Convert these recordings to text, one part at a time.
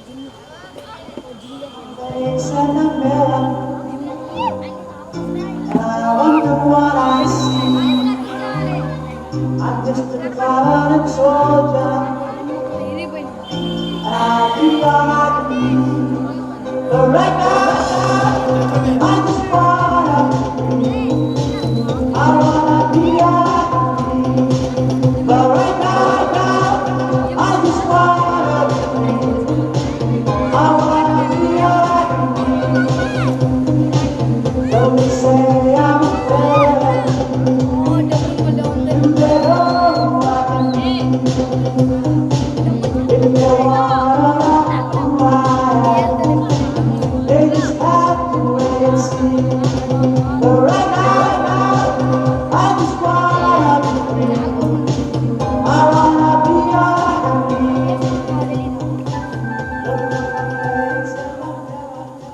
It's in the mirror. I wonder what I see. I'm just a clouded soldier. I'll be all I can be. But right now, I just wanna be all I can be. But right now, I just wanna be all I can be. Don't be say I'm a failure. You better know I can if you wanna know who I am. They just have to wait and see. But right now, I just wanna be free. I wanna be all I can be.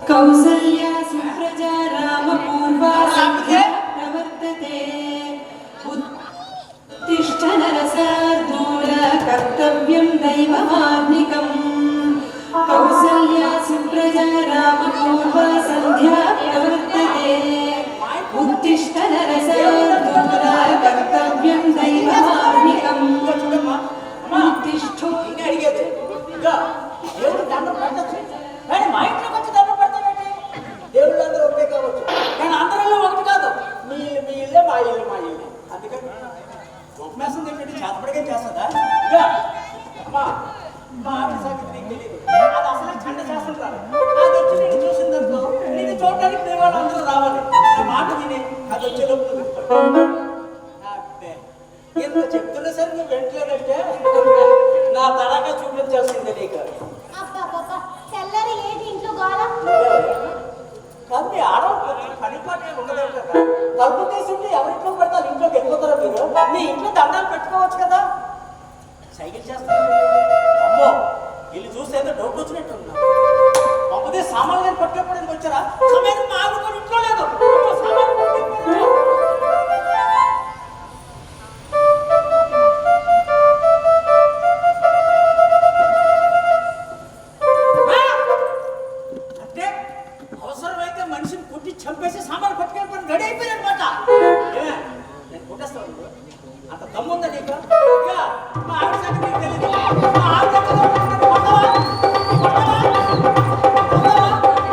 Kausalya Supraja रामपूर्वा सन्ध्या प्रवर्तते उत्तिष्ठ नरशार्दूल कर्तव्यं दैवमात्मिकम् कौसल्या सुप्रजा रामपूर्वा सन्ध्या प्रवर्तते उत्तिष्ठ नरशार्दूल कर्तव्यं दैवमात्मिकम् उत्तिष्ठो దేవుడు దండం పెట్టచ్చు కానీ మా ఇంట్లోకి వచ్చి దండం పెడతానంటే దేవుళ్ళు అందరూ ఒకటే కావచ్చు కానీ అందరిలో ఒకటి కాదు మీ ఇల్లే మా ఇల్లే అందుకని ఉపన్యాసం చెప్పి చేతపడిగా చేస్తుందా ఇక అమ్మా మా ఆవిడ సంగతి నీకు తెలియదు అది అసలు చండ చేస్తుంటారు అది వచ్చి నేను చూసిందనుకో నేను చూడడానికి మీ వాళ్ళు అందరూ రావాలి నా మాట విని అది వచ్చే లోపు ఎంత చెప్తున్నా సరే నువ్వు వెంటలేదంటే నా తరగా చూపించాల్సిందే నీకు కాదు మీ ఆడవాళ్ళు పనిపాటు ఉండదు కదా తలుపు తీసుంటే ఎవరింట్లో పెడతారు ఇంట్లోకి వెళ్ళిపోతారా మీరు మీ ఇంట్లో దండాలు పెట్టుకోవచ్చు కదా సైకిల్ చేస్తారు అమ్మో వీళ్ళు చూస్తే ఏదో డౌట్ వచ్చినట్టు పంపదే సామాన్లు నేను పట్టుకోవడానికి వచ్చారా సమయం మా ఆవిడ కూడా ఇంట్లో లేదు సామాన్లు చంపేసి సామాన్లు పట్టుకెళ్ళిపోయి రెడీ అయిపోయారు అనమాట నేను కొట్టేస్తాను అంత దమ్ముందా నీకు మా ఆవిడ సంగతి తెలీదు మా ఆవిడ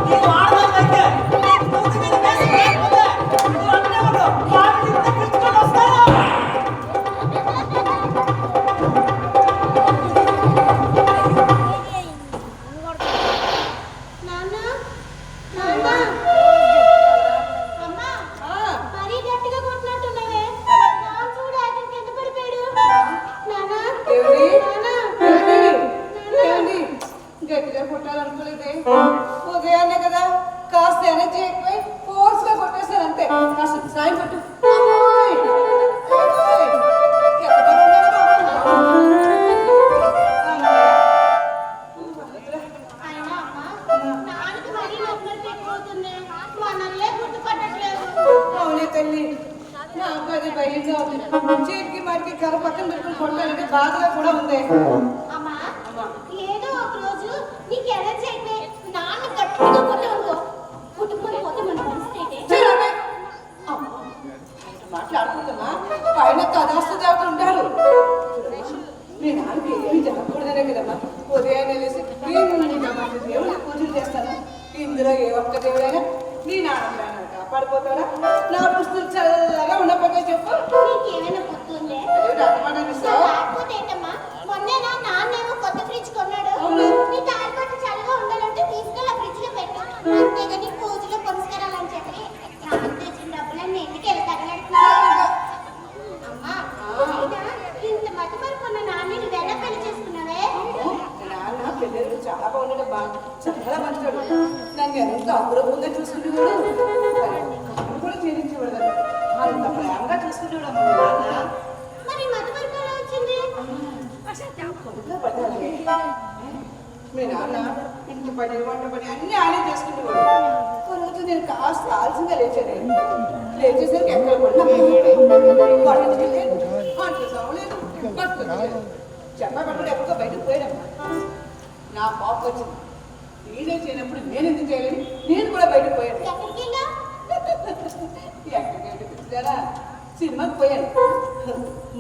నేను ఆడదానైతే పూర్తి మీద వేసి లేకపోతే నువ్వు అన్నీ ఉండవు మా ఆవిడ ఇంత పిలుచుకొని వస్తాను గట్టిగా కొట్టాలనుకోలేదే ఉదయాన్నే కదా కాస్త ఎనర్జీ ఎక్కువై ఫోర్స్ గా కొట్టేశాను అంతే కాస్త సాయం పట్టు అవునే తల్లి నాకు అది భయంగా ఉంది చేతికి మరికి కర్ర పక్కన పెట్టుకుని కొట్టాలంటే బాధగా కూడా ఉంది ఏదో ఒక రోజు నీకు ఎనర్జీ అయితే నాన్న గట్టిగా కొట్టావు కుటుంబం పోతే మన పరిస్థితి మాట్లాడుకుందామా పైన తదాస్తు దేవత ఉంటారు మీ నాన్నకి ఏమి జరగకూడదనే కదమ్మా ఉదయాన్నే లేసి దేవుడు పూజలు చేస్తాను ఇందులో ఏ ఒక్క దేవుడైనా నీ నాన్న కాపాడిపోతాడా నా పుస్తలు చల్లగా ఉండకపోతే చెప్పు నీకేమైనా గుర్తుందే లేకపోతే ఏంటమ్మా మొన్నేనా నాన్నేమో కొత్త ఫ్రిడ్జ్ కొన్నాడు నీ తాలిపట్టు చల్లగా ఉండాలంటే తీసుకెళ్ళి ఫ్రిడ్జ్ లో పెట్టు అంతేగాని పూజలో పురస్కారాలని చెప్పి నాన్న తెచ్చిన డబ్బులన్నీ ఎందుకు వెళ్ళి తగలడుతున్నావు అమ్మా ఇంత మతి మరుపున్న నాన్ని నువ్వెలా పెళ్లి చేసుకున్నావే నాన్న పిల్లలు చాలా బాగున్నాడు చాలా మంచివాడు నన్ను ఎంత అపురూపంగా చూసుకుంటున్నాడు కూడా చేయించేవాడు అంత ప్రేమగా చూసుకుంటాడు నాన్న మరి మతి మరుపు ఎలా వచ్చింది మీ నాన్న ఇంటి పని వంట పని అన్ని ఆనే చేసుకుంటేవాడు ఒక రోజు నేను కాస్త ఆలస్యంగా లేచాను లేచేసరికి ఎక్కడ పడినా చెప్పబట్టడు ఎప్పుడో బయటకు పోయాడమ్మా నా పాప వచ్చింది. వీడియో చేయనప్పుడు నేను ఎందుకు చేయలేను? నేను కూడా బయటకు పోయాను. ఎక్కడికి వెళ్ళా? ఎక్కడికి పిలిచారా? సినిమాకి పోయాను.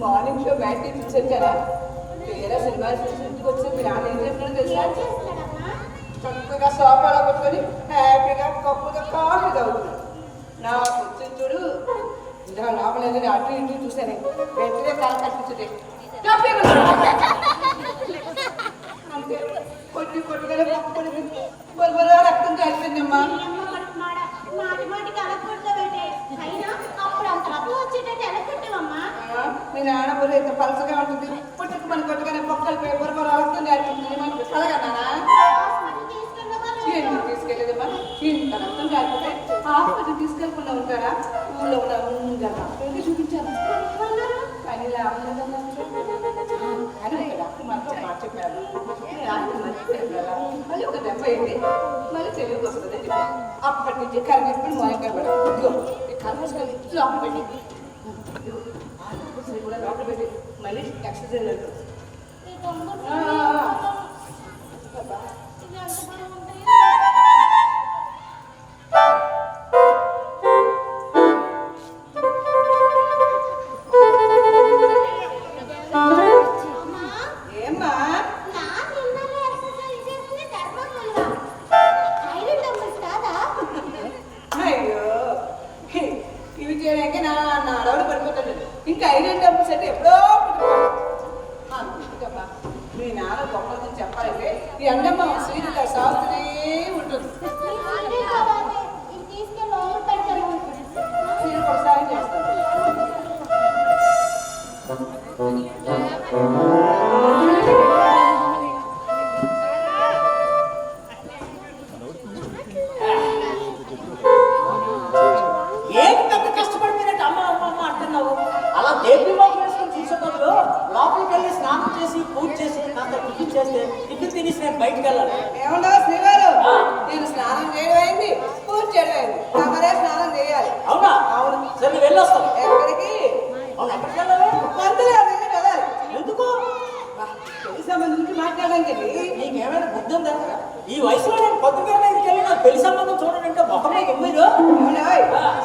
మార్నింగ్ షో బ్యాట్ చూసి వచ్చారా? వేరే సినిమా చూసి ఇంటికి వచ్చి మీ నాన్న ఏం చేస్తున్నాడో తెలుసా? ఏం చేస్తున్నాడమ్మా? చక్కగా సోఫాలో కూర్చొని హ్యాపీగా కప్పుగా కాఫీ తాగుతున్నాడు. నాకు వచ్చింది చూడు, ఇలా లోపల ఏదో అటు ఇటు చూసాను. వెంటనే కాలు కట్టించుంటే అంతే కొట్టుగానే పప్పుకొని బొరబొర రక్తం కాలిపోయిందమ్మా. ఈ అమ్మ కడుపు మాడ. మాటి మాటికి అలగొట్టబెట్టే. అయినా అప్పుడు అంత రక్తం వచ్చేటట్టు ఎలగొట్టేవమ్మా. మీ నాన్న బుర్ర ఎంత పలసగా ఉంటుంది. పుట్టుకు మన కొట్టుగానే పక్కలు పోయి బొరబొర రక్తం కాలిపోతుంది. మనకు కలగన్నానా? హాస్పిటల్ తీసుకెళ్ళవా? ఎందుకు తీసుకెళ్ళేదమ్మా? ఇంత రక్తం కాలిపోతే హాస్పిటల్ తీసుకెళ్ళకుండా ఉంటారా? ఊళ్ళో ఉన్న ముందు చూపించాను. కానీ లాభం లేదమ్మా. అని డాక్టర్ మాత్రం మాట చెప్పారు. మళ్ళీ ఒక దెబ్బ అయింది, మళ్ళీ చెల్లికి వస్తుంది అని చెప్పారు. అప్పటి నుంచి కరిగిప్పుడు మోయంగా కర్మసుకొని లోపల పెట్టి కూడా లోపల పెట్టి మళ్ళీ ఎక్సర్సైజ్ అవుతుంది. ఈ దొంగ ఆ, ఇది ఎంత బరువు ఉంటుంది? అమ్మా, ఏమ్మా నా నిన్ననే ఎక్సర్సైజ్ చేస్తే ధర్మకొల్లా. ఐరన్ డంబుల్స్ కాదా? అయ్యో ఇవి చేయడానికి నా అడవుడు పడిపోతాడు. ఇంకా ఐరన్ డబ్బులు అంటే ఎప్పుడో అందుకమ్మా మీ నాన్న గొప్పదని చెప్పాలంటే ఈ అండమ్మ సీరియల్ సాగుతూనే ఉంటుంది. ఇదే కావాలి. ఇది తీసుకెళ్ళి లోపల పెడతాను. సీరియల్ ఒకసారి చేస్తాను. ఏం పెద్ద కష్టపడిపోయినట్టు అమ్మ అమ్మ అమ్మ అంటున్నావు? అలా దేవి బాబు వేసుకొని చూసే బదులు లోపలికి వెళ్ళి స్నానం చేసి పూజ చేసి కాస్త టిఫిన్ చేస్తే టిఫిన్ తినేసి నేను బయటికి వెళ్ళాలి. ఏమన్నా శ్రీవారు నేను స్నానం చేయడం అయింది, పూజ చేయడం అయింది. తమరే స్నానం చేయాలి. అవునా? అవును. సరే నువ్వు వెళ్ళొస్తావు. ఎక్కడికి? అవును, ఎక్కడికి వెళ్ళాలి? మందులు వెళ్ళి వెళ్ళాలి. ఎందుకు? పెళ్లి సంబంధం గురించి మాట్లాడడానికి నీకేమైనా బుద్ధి ఉందా? ఈ వయసులో నేను పొద్దుగా దగ్గరికి వెళ్ళి నాకు పెళ్లి సంబంధం చూడంటే మొహం మీద మీరు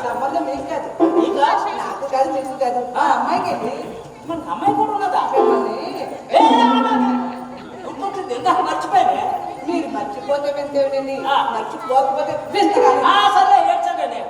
సంబంధం మీకు కాదు, నీకా? నాకు కాదు, మీకు కాదు. ఆ అమ్మాయికి ఏంటి? మన అమ్మాయి కూడా ఉన్నదా? మిమ్మల్ని గుర్తొచ్చింది, ఇందాక మర్చిపోయానే. మీరు మర్చిపోతే వింతేమిటండి, ఆ. మర్చిపోకపోతే వింత కాదు. సర్లే ఏడ్చండి.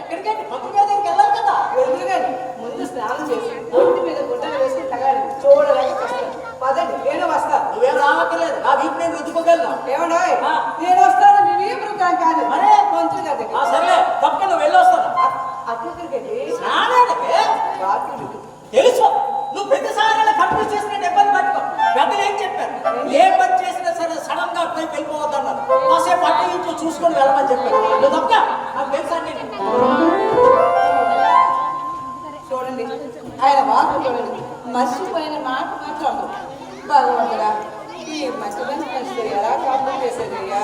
ఎక్కడికండి? పొద్దుగా దగ్గరికి వెళ్ళాలి కదా. ఎదురు కానీ ముందు స్నానం చేసి ఒంటి మీద గుడ్డలు వేసి తగాలి చూడలేక కష్టం. పదండి, నేను వస్తా. నువ్వేం రావక్కర్లేదు, నా వీపు నేను రుద్దుకోగలను. ఏమన్నా ఆ. నేను వస్తాను, నేను వృత్తాను కాదు. మరే? మంత్రి గారి దగ్గర. సర్లే తప్పక నువ్వు వెళ్ళొస్తాను. అక్కడికి స్నానానికి బాత్రూమ్ తెలుసు, నువ్వు ప్రతిసారి కన్ఫ్యూజ్ చేసిన ఇబ్బంది పట్టుకో. పెద్దలు ఏం చెప్పారు? ఏ పని చేసినా సరే సడన్ గా పోయి వెళ్ళిపోవద్దన్నారు. కాసేపు అటు ఇటు చూసుకొని వెళ్ళమని చెప్పారు. నువ్వు తప్ప నాకు తెలుసా? నేను చూడండి, ఆయన వాకు చూడండి, మర్చిపోయిన మాట మాత్రం భగవంతుడా ఈ మధ్యలో పరిస్థితి ఎలా కాపురం చేసేదయ్యా.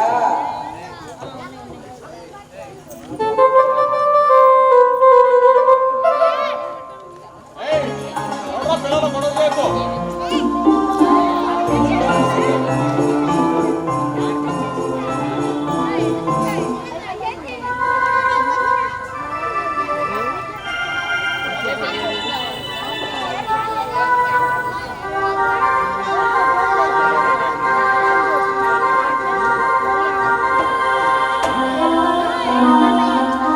ఆ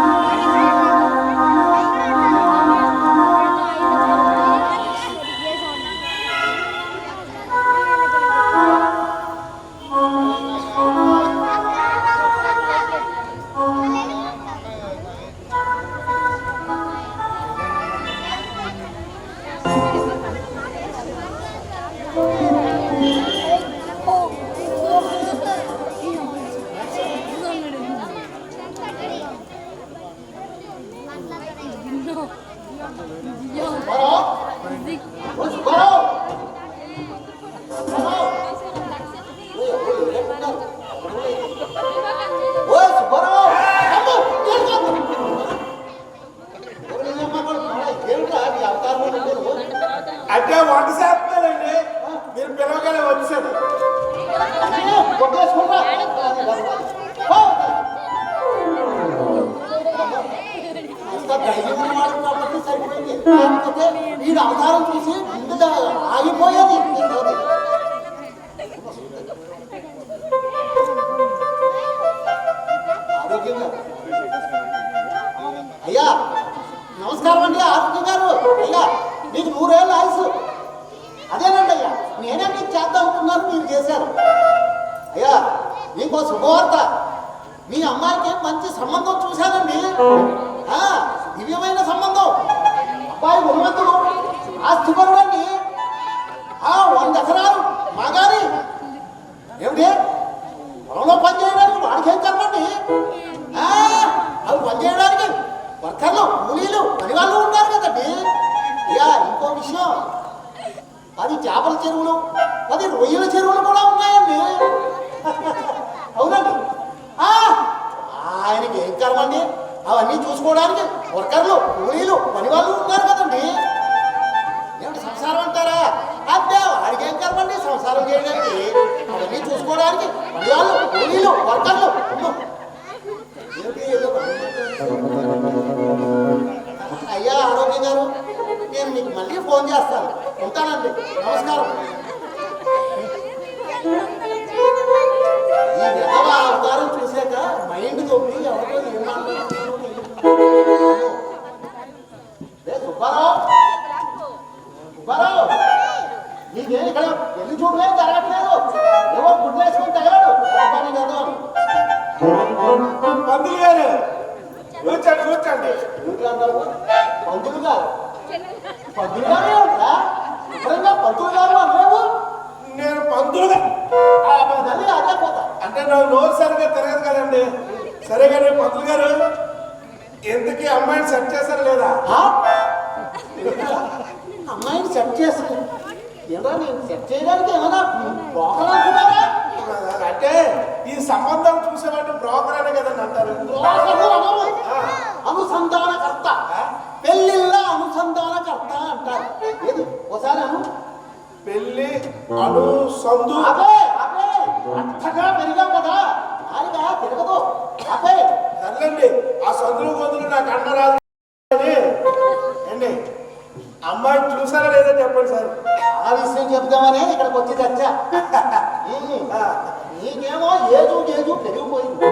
వీడి అవతారం చూసి ముందుగా ఆగిపోయేది. ఆరోగ్యంగా అయ్యా నమస్కారం అండి. ఆరోగ్యం గారు అయ్యా మీకు 100 ఏళ్ళ ఆయుసు. అదేనండి అయ్యా నేనే మీకు చేద్దాం అనుకున్నాను, మీరు చేశారు. అయ్యా మీకు శుభవార్త, మీ అమ్మాయికి మంచి సంబంధం చూశానండి. దివ్యమైన సంబంధం. అబ్బాయి గుణవంతుడు, ఆస్తిపరుడండి. 100 ఎకరాలు మాగాని ఏమిటి పొలంలో పనిచేయడానికి వాడికేం కర్మండి. అవి పనిచేయడానికి వర్కర్లు, కూలీలు, పని వాళ్ళు ఉన్నారు కదండి. ఇక ఇంకో విషయం, 10 చేపల చెరువులు, 10 రొయ్యల చెరువులు కూడా ఉన్నాయండి. అవునండి. ఆయనకి ఏం కర్మండి, అవన్నీ చూసుకోవడానికి వర్కర్లు, కూలీలు, పని వాళ్ళు ఉన్నారు కదండి. ఏమిటి సంసారం అంటారా? అదే వాడికి ఏం కర్మండి సంసారం చేయడానికి, అవన్నీ చూసుకోవడానికి పని వాళ్ళు, కూలీలు, వర్కర్లు. అయ్యా ఆరోగ్యం గారు నేను మీకు మళ్ళీ ఫోన్ చేస్తాను. ఉంటానండి. నమస్కారం. ఈ విధవ అవతారం చూసాక మైండ్ తొప్పి ఎవరో ఏం మాట్లాడుతున్నారో సుబ్బారావు, సుబ్బారావు నీకేం ఇక్కడ పెళ్లి చూడలే జరగట్లేదు. ఏవో గుడ్లు వేసుకొని తగలాడు కదా. పంతులు గారు కూర్చోండి కూర్చోండి. పంతులు గారు, పంతులు గారు ఉంటా ఎప్పుడైనా పంతులు గారు అనలేవు. నేను పంతులు అదే పోతా అంటే నాకు నోరు సరిగ్గా తిరగదు కదండి. సరే కానీ పంతులు గారు ఎందుకు అమ్మాయిని సెట్ చేశారు లేదా? అమ్మాయిని సెట్ చేసి ఏమన్నా నేను సెట్ చేయడానికి ఏమన్నా బ్రోకర్ అనుకున్నారా? అంటే ఈ సంబంధం చూసేవాడిని బ్రోకర్ అనే కదండి అంటారు. అనుసంధానకర్త, పెళ్ళిళ్ళ అనుసంధానకర్త అంటారు. ఏది ఒకసారి అను. పెళ్లి అను సందు. అదే అదే అంతగా పెరిగాం కదా, దానిగా తిరగదు. అదే సర్లేండి, ఆ సందులు గొంతులు నాకు అన్నరాదు. అండి అమ్మాయి చూసారా లేదా చెప్పండి సార్. ఆ విషయం చెప్దామని ఇక్కడికి వచ్చి తెచ్చా. నీకేమో ఏజు పెరిగిపోయింది.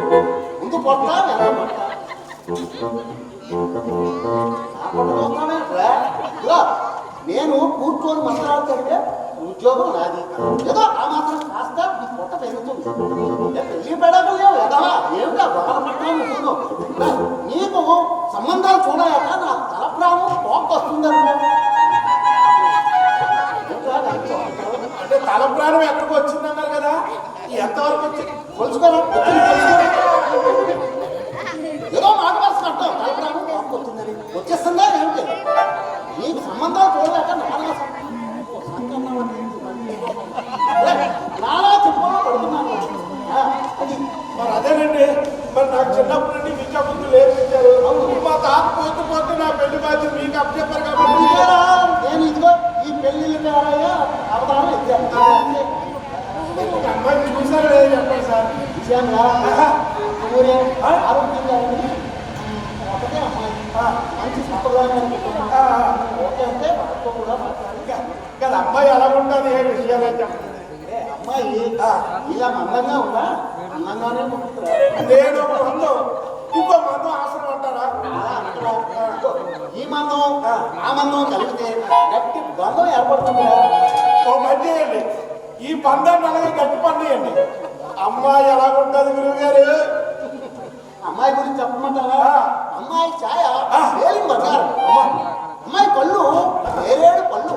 ముందు పొట్టా వెనక పొట్టా నేను కూర్చొని మాట్లాడుతుంటే ఉద్యోగం నాది. ఏదో ఆ మాత్రం కాస్త నీ పొట్ట పెరుగుతుంది. పెళ్లి పెడగలు లేవు ఎదవా, ఏమిటా బాధపడ్డాను. నీకు సంబంధాలు చూడాక నా తల ప్రాణం పోక్ వస్తుందనుకో. అంటే తల ప్రాణం ఎక్కడికి వచ్చిందన్నారు కదా, ఎంతవరకు వచ్చింది కొలుచుకోరా ఏదో మాట వరుస అంటాం. తల ప్రాణం పోక్ వస్తుందని వచ్చేస్తుందా ఏమిటి? నీకు సంబంధాలు చూడలేక నానా చెప్పలో పడుతున్నాను. అది మరి అదేనండి, మరి నాకు చిన్నప్పటి నుండి విద్యా బుద్ధులు నేర్పించారు. మా తాత పోతూ పోతూ నా పెళ్లి బాధ్యత మీకు అప్పచెప్పారు కాబట్టి నేను ఇదిగో ఈ పెళ్లిళ్ళకి అవతారం ఇచ్చాను. అమ్మాయి చూసారా లేదా చెప్పండి సార్. ఇచ్చాను ఊరే ఆరోగ్యంగా ఒకటే అమ్మాయి మంచి సంప్రదాయం ఓకే అంటే వాళ్ళతో కూడా మాట్లాడి కదా అమ్మాయి ఎలా ఉంటుంది ఏ విషయాలు చెప్పండి. అమ్మాయి ఇలా అందంగా ఉందా? అందంగానే ఉంటుందా? నేను ఒక మందం ఇంకో మందం అవసరం అంటారా? ఈ మందం ఆ మందం కలిగితే గట్టి బంధం ఏర్పడుతుంది. ఓ పని చేయండి, ఈ బంధాన్ని అలాగే గట్టి పనియండి. అమ్మాయి ఎలా ఉంటుంది గురువు గారు? అమ్మాయి గురించి చెప్పమంటారా? అమ్మాయి ఛాయ వేలిం బంగారం. అమ్మాయి పళ్ళు వేరేడు పళ్ళు.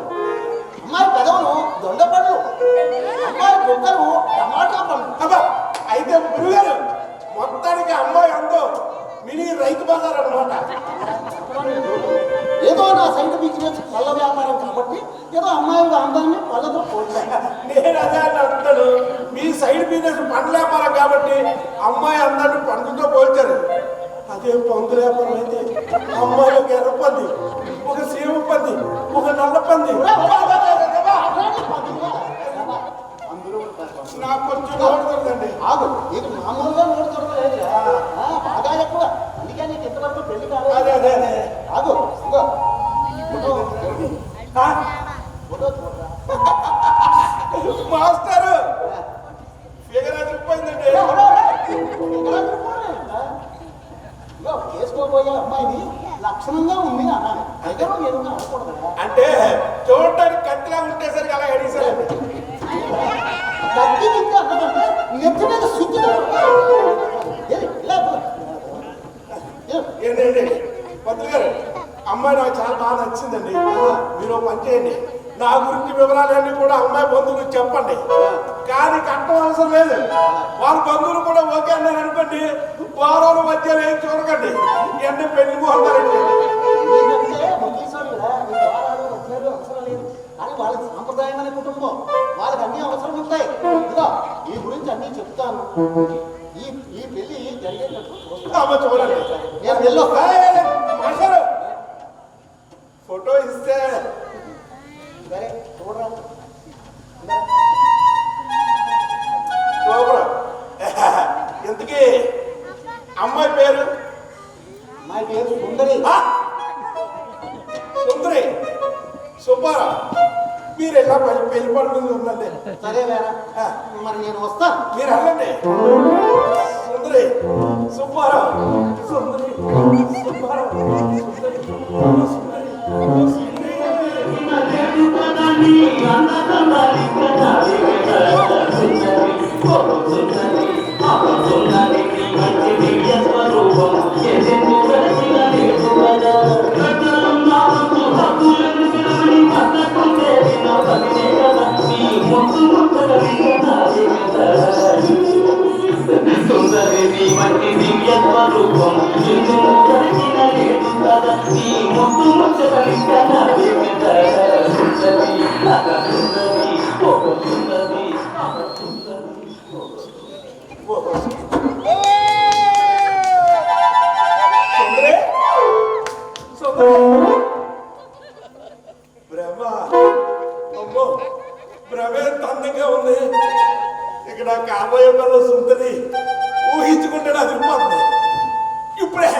అమ్మాయి పెదవులు దొండ పళ్ళు. అమ్మాయి బుగ్గలు టమాటా పళ్ళు. అబ్బా అయితే గురువు గారు మొత్తానికి అమ్మాయి అందం మినీ రైతు బజార్ అన్నమాట. ఏదో నా సైడ్ బిజినెస్ పళ్ళ వ్యాపారం కాబట్టి ఏదో అమ్మాయి అందాన్ని పళ్ళతో పోల్చాను. నేను అదే అంటున్నాను, మీ సైడ్ బిజినెస్ పండ్ల వ్యాపారం కాబట్టి అమ్మాయి అందరిని పండుతో పోల్చారు. అదే పందుల వ్యాపారం అయితే అమ్మాయి ఒక ఎర్ర పంది, ఒక సీమ పంది, ఒక నల్ల పంది. నాకు కొంచెం నోడుతుందండి. ఆగు, నీకు మామూలుగా నోడుతుంది బాగా ఎక్కువ, అందుకే నీకు ఇంతవరకు పెళ్లి కాలేదు. అదే అదే అదే ఆగు ఇగో చేయబోయే అమ్మాయిని లక్షణంగా ఉంది అన్నాను. అయితే నువ్వు ఏదైనా అనకూడదా? అంటే చూడటానికి కత్తిలా ఉంటేసరికి అలా అడిగేసరికి కత్తి గిత్తి అన్నదంటే నెత్తి మీద సుత్తుతో ఇలా ఏంటండి పంతులు గారు, అమ్మాయి నాకు చాలా బాగా నచ్చిందండి. మీరు పని చేయండి, నా గురించి వివరాలన్నీ కూడా అమ్మాయి బంధువులకు చెప్పండి. కానీ కట్టం అవసరం లేదు. వాళ్ళ బంధువులు కూడా ఓకే అన్నారు అనుకోండి, వారాల మధ్యలో ఏం చూడకండి, ఎన్ని పెళ్లి పోతారండి. ఎందుకంటే ముఖ్యసారి కదా, ఈ వారాలు వచ్చారు అవసరం లేదు. కానీ వాళ్ళకి సాంప్రదాయమైన కుటుంబం, వాళ్ళకి అన్ని అవసరం ఉంటాయి. ఇదిగో ఈ గురించి అన్నీ చెప్తాను. ఈ పెళ్లి జరిగేటట్టు అమ్మ చూడండి. నేను వెళ్ళొస్తా. మాస్టారు, ఫోటో ఇస్తే సరే చూడరా. సూపర్. ఇంతకీ అమ్మాయి పేరు? మా పేరు సుందరి. ఆ? సుందరి సుబ్బారావు. మీరు ఎలా పెళ్లి పడుతుంది ఉందండి. సరే వేరా, మరి నేను వస్తాను. మీరు వెళ్ళండి. సుందరి సుబ్బారావు, సుందరి సుబ్బారావు, సుందరి సుందరి. బ్రహ్మ, అమ్మో బ్రహ్మ ఎంత అందంగా ఉంది. ఇక్కడ కాబోయే పిల్ల సుందరి ఊహించుకుంటే అది పోతుంది ఇప్పుడే.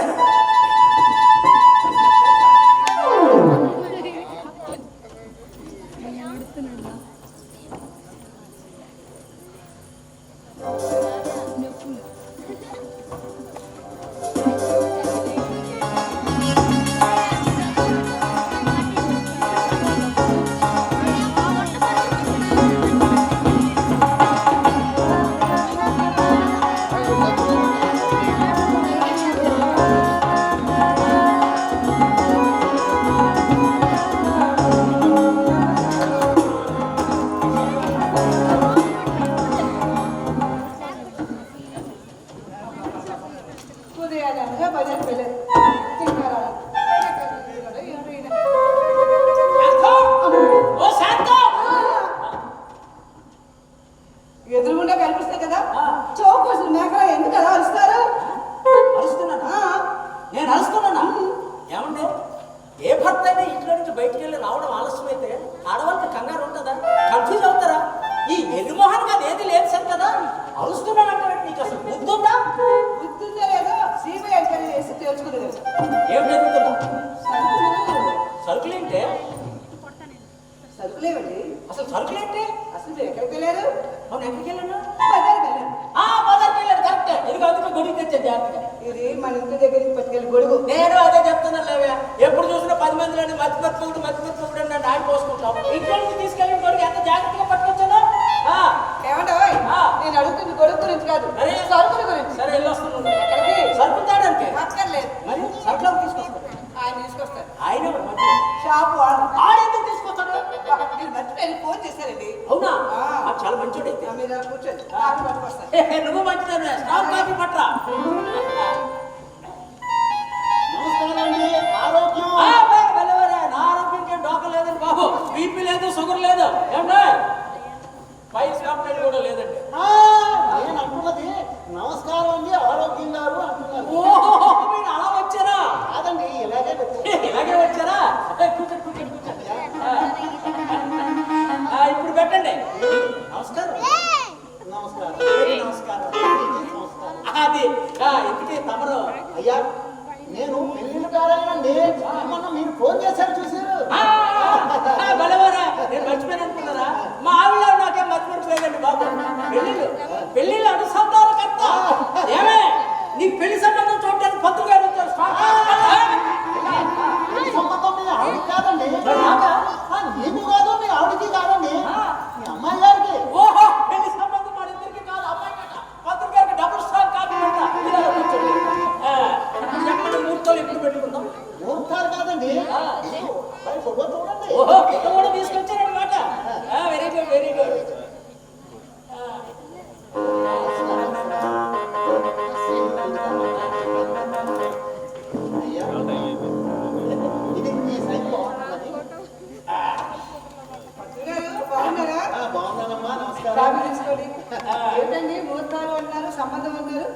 ఉదయాన్నే బజార్కి వెళ్ళారు. ఎదురుగుండా కనిపిస్తాయి కదా, చౌకోసం మేకలు ఎందుకు అలా అరుస్తారు? అరుస్తున్నానా? నేను అరుస్తున్నానా? ఏమండి, ఏ భర్త అయినా ఇంట్లో నుంచి బయటికి వెళ్ళి రావడం ఆలస్యమైతే ఆడవాళ్ళకి కంగారు ఉంటుందా? కన్ఫ్యూజ్ అవుతారా? ఈ ఎదుమోహన్ గారు ఏది లేదు సార్ కదా, అరుస్తున్నానంటే నీకు అసలు బుద్ధుందా? గుర్తుందో లేదో సిబిఐ ఎంక్వైరీ చేసి తెలుసుకునేది. ఏం చదువుతున్నా? సరుకులేంటే? సరుకులేవండి. అసలు సరుకులేంటి? అసలు మీరు ఎక్కడికి వెళ్ళారు? అవును, ఎక్కడికి వెళ్ళాను? బజార్కి వెళ్ళారు. బజార్కి వెళ్ళాను, కరెక్ట్. ఎందుకు అందుకు గొడుగు తెచ్చాను జాగ్రత్తగా. ఇది మన ఇంటి దగ్గరికి పట్టుకెళ్ళి గొడుగు. నేను అదే చెప్తున్నా లేవే, ఎప్పుడు చూసినా 10 మందిలోని మధ్యపత్రుడు నన్ను ఆడి పోసుకుంటాం. ఇంట్లో నుంచి తీసుకెళ్ళిన గొడుగు ఎంత జాగ్రత్తగా పట్టుకొచ్చాను. ఏమంటే నేను అడుగుతుంది గొడుగు గురించి కాదు, అరే సరుకుల గురించి. సరే వెళ్ళొస్తున్నాను. ఎక్కడికి? సరుకు తాడానికి. అక్కర్లేదు, మరి సరుకులు తీసుకొస్తాను. ఆయన తీసుకొస్తారు. ఆయన షాపు ఆడెందుకు తీసుకొస్తాడు? మీరు మర్చిపోయి ఫోన్ చేశారండి. అవునా? ఆ. చాలా మంచోడైతే. మీరు కూర్చోండి, కాఫీ పట్టుకొస్తారు. నువ్వు మంచిదాన్ని, స్టాప్ కాఫీ పట్రా. నమస్కారం అండి. ఆరోగ్యం వెళ్ళవరే, నా ఆరోగ్యం డోక లేదండి బాబు. బీపీ లేదు, షుగర్ లేదు. ఏమంటే పై స్టాప్ కూడా లేదండి. నేను అంటున్నది నమస్కారం అండి ఆరోగ్యం గారు అంటున్నాను. ఓహో, మీరు అలా వచ్చారా? కాదండి, ఇలాగే వచ్చాను. ఇలాగే వచ్చారా? కూర్చోండి కూర్చోండి కూర్చోండి. ఇప్పుడు పెట్టండి. నమస్కారం. నమస్కారం. నమస్కారం. నమస్కారం. అది ఇంటికి తమరు. అయ్యా, నేను పెళ్లిళ్ళు కావాలన్నా మొన్న మీరు ఫోన్ చేశారు చూసారు. బలవారా, నేను మర్చిపోయాను అనుకున్నారా? మా ఆవిడ నాకేం మర్చిపోలేదండి బాబు. పెళ్ళిళ్ళు అనుసంధానకర్త. ఏమే నీకు పెళ్లి సంబంధం చూడడానికి పంతులు గారు వచ్చారు. ఈ సంబంధం మీ ఆవిడకి కాదండి. నీకు కాదు, మీ ఆవిడకి కాదండి, మీ అమ్మాయి గారికి. ఓహో, పెళ్లి సంబంధం మన ఇద్దరికి కాదు, అమ్మాయి కదా. పంతులు గారికి డబుల్ స్ట్రాంగ్ కాఫీ పెడతా. ఇలా కూర్చోండి. చెప్పండి, ముహూర్తాలు ఎప్పుడు పెట్టుకుందాం? ముహూర్తాలు కాదండి, బయట ఫోటో చూడండి. ఓహో, ఫోటో కూడా తీసుకొచ్చారనమాట. Very good, very good. అయ్యా, ఇది ఈ సైజు బాగుంటుందని. బాగున్నారా? బాగున్నానమ్మా, నమస్కారం. కాఫీ తీసుకోండి. ఏంటండి ముహూర్తాలు అంటున్నారు, సంబంధం అంటారు.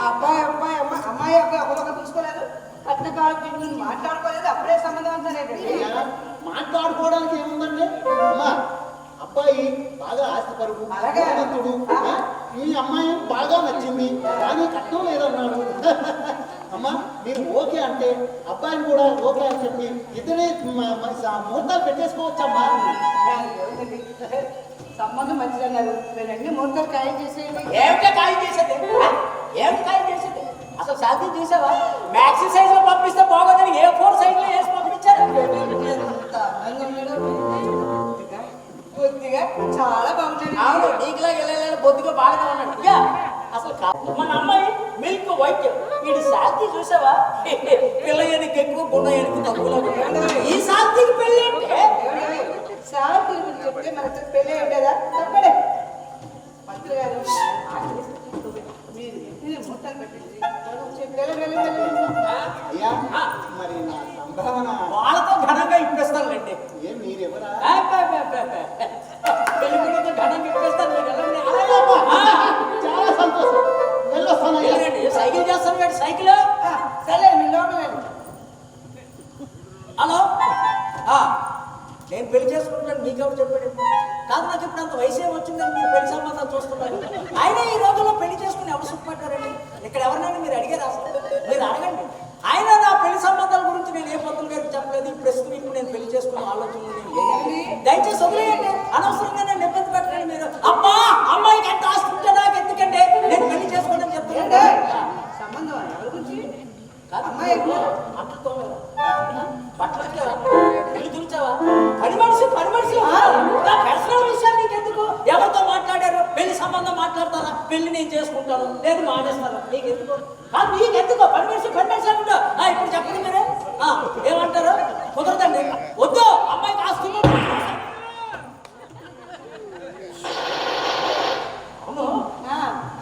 అబ్బాయి అబ్బాయి అమ్మాయి అమ్మాయి అబ్బాయి ఒకరొక చూసుకోలేదు, కట్నకాలం పిల్లలు మాట్లాడుకోలేదు, అప్పుడే సంబంధం అంటారేంటండి? అయ్యా, మాట్లాడుకోవడానికి ఏముందండి అమ్మా, అబ్బాయి బాగా ఆస్తిపరుడు, అలాగే. ధనవంతుడు, ఈ అమ్మాయి బాగా నచ్చింది, కానీ కట్నం లేదన్నాడు. అమ్మా, మీరు ఓకే అంటే అబ్బాయిని కూడా ఓకే అని చెప్పి ఇద్దరే ముహూర్తాలు పెట్టేసుకోవచ్చమ్మా. ఏమిటండి? సంబంధం మంచిదన్నారు, మీరు అన్ని ముహూర్తాలు ఖాయం చేసేయండి. ఏమిటో ఖాళీ చేసేది? ఏమిటి ఖాళీ చేసేది? అసలు శాలరీ చూసావా? మ్యాక్సీ సైజ్ లో పంపిస్తే బాగోదని A4 సైజ్ లో వేసి పంపించారు. ఎంత అందంగా ఉన్నాడో. కొద్దిగా చాలా బాగుంటాడు. అవును, నీకులా వెళ్ళాలి, బొద్దుగా బాగా ఉన్నాడు. ఇక అసలు మన అమ్మాయి మిల్క్ వైట్, వీడి శాలరీ చూసావా? పిల్లయ్యనికి ఎక్కువ, గున్నయ్యనికి తక్కువలో ఉన్నాడు. ఈ శాలరీకి పెళ్ళి అంటే చాలా తిరుగులు చెప్తే మనకు పెళ్ళి ఉండేదా? తప్పడే. మంత్రి గారు మీరు ముహూర్తాలు పెట్టండి. అయ్యా, మరి నా సంభావన వాళ్ళతో ఘనంగా ఇప్పిస్తానులేండి. ఏం మీరెవరా? పెళ్లి కొడుకుతో ఘనంగా ఇప్పిస్తాను. మీరు వెళ్ళండి. చాలా సంతోషం, వెళ్ళొస్తానయ్యా. వెళ్ళండి. సైకిల్ చేస్తాను కదా, సైకిల్. సరే మీ లోపల హలో, నేను పెళ్లి చేసుకుంటాను, మీకెవరు చెప్పాడు? కాదు, నాకు ఇప్పుడు అంత వయసు ఏమొచ్చిందని మీరు పెళ్లి సంబంధాలు చూస్తున్నారు. ఆయన ఈ రోజుల్లో పెళ్లి చేసుకుని ఎవరు సుఖపడ్డారండి? ఇక్కడ ఎవరినైనా మీరు అడిగారు? అసలు మీరు అడగండి. ఆయన నా పెళ్లి సంబంధాల గురించి నేను ఏ పంతులు గారికి చెప్పలేదు. ఈ ప్రస్తుతం ఇప్పుడు నేను పెళ్లి చేసుకునే ఆలోచన నేను లేదు. దయచేసి వదిలేయండి, అనవసరంగా నేను ఇబ్బంది పెట్టండి. మీరు అబ్బా, అమ్మాయికి ఎంత ఆస్తి ఉంటే నాకు ఎందుకంటే నేను పెళ్లి చేసుకోవడం చెప్తున్నాను. సంబంధం ఎవరి గురించి? అమ్మాయి అట్లతో బట్టలకి పెళ్లి చూచావా? పని మనిషి నా పర్సనల్ విషయాలు నీకెందుకు? ఎవరితో మాట్లాడారు? పెళ్లి సంబంధం మాట్లాడతారా? పెళ్లి నేను చేసుకుంటాను, లేదు మానేస్తాను. నీకెందుకు? నీకెందుకో పని మనిషి అంటుంటా. ఇప్పుడు చెప్పండి మీరే ఏమంటారు? కుదరదండి, వద్దు. అమ్మాయికి ఆస్తి అవును,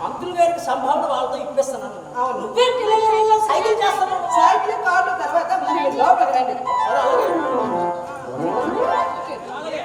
పంతులు గారికి సంభావన వాళ్ళతో ఇప్పిస్తున్నాను. నువ్వేం పిల్లలు సైకిల్ చేస్తున్నావు? సైకిల్ కార్డు తర్వాత మీరు లోపలికి రండి. సరే, అలాగే.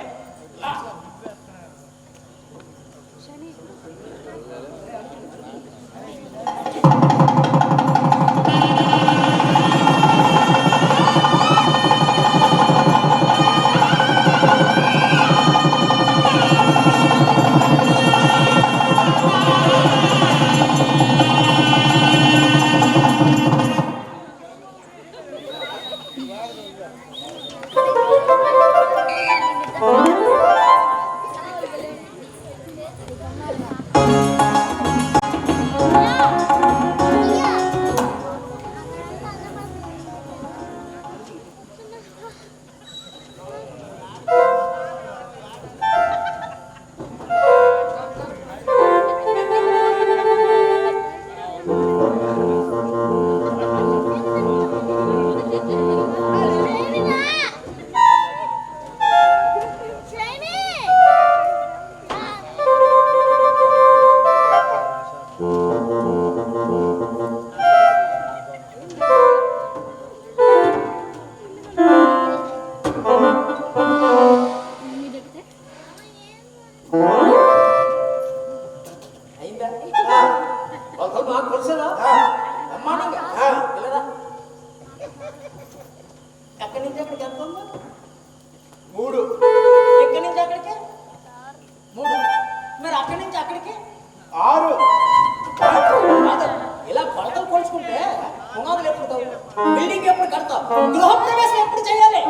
బిల్డింగ్ ఎప్పుడు కడతావు? గృహప్రవేశం ఎప్పుడు చేయాలి?